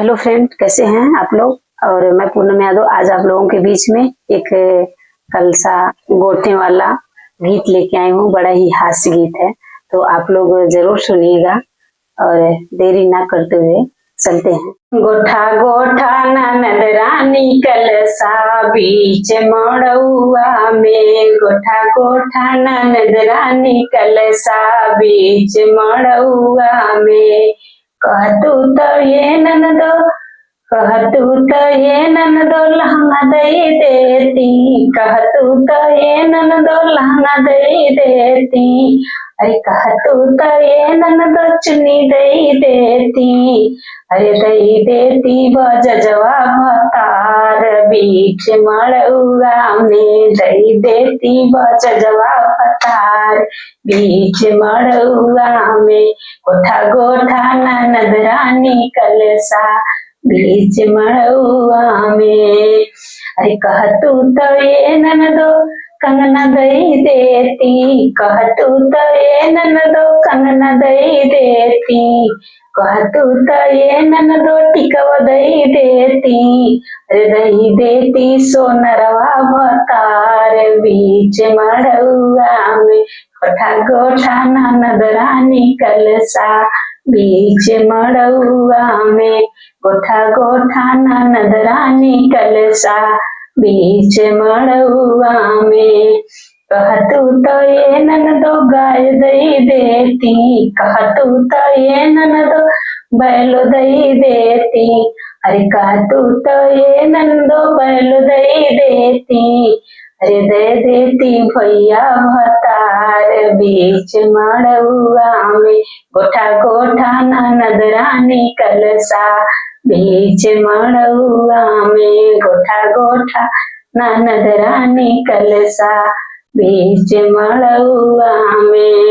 Hello friend, कैसे हैं आप लोग। और मैं पूनम यादव आज आप लोगों के बीच में एक कलसा गोटने वाला गीत लेके आई हूँ। बड़ा ही हास्य गीत है, तो आप लोग जरूर सुनिएगा और देरी ना करते हुए चलते हैं। गोठा गोठा ननद रानी कलसा बीच मड़उआ में, गोठा गोठा ननद रानी कलसा बीच मड़उआ में। कहतू तो ये ननदो, कहतू तो ये ननदो लहंगा दे देती, कहतू तो ये ननदो लहंगा दे देती। अरे कहतू तो ये ननदो चुन्नी दे देती, अरे दे देती बजवा भतार बीच मड़उआ में, दे देती बजवा भतार बीच मड़उआ में। गोठा गोठा ननद रानी कलसा बीच मड़उआ में। अरे कहतू तो ये ननदो कंगना दई देती, कहतू तो ये ननदो कंगना दई देती, कहतू तो ये ननदो टिकवा दई देती। अरे दई देती सोनरवा भतार बीच मड़उआ में। गोठा गोठा ननद रानी कलसा बीच मड़उआ में, गोठा गोठा ननद रानी कलसा बीच मड़उआ में। कहतू तो ये ननदो गाय दई देती, कहतू तो ये ननदो बैलो दई देती। अरे कहतू तो ये ननदो बैलो दई देती, अरे दे देती भैया भतार बीच मड़उआ में। गोठा गोठा ननद रानी कलसा बीच मड़उआ में, गोठा गोठा ननद रानी कलसा बीच मड़उआ में।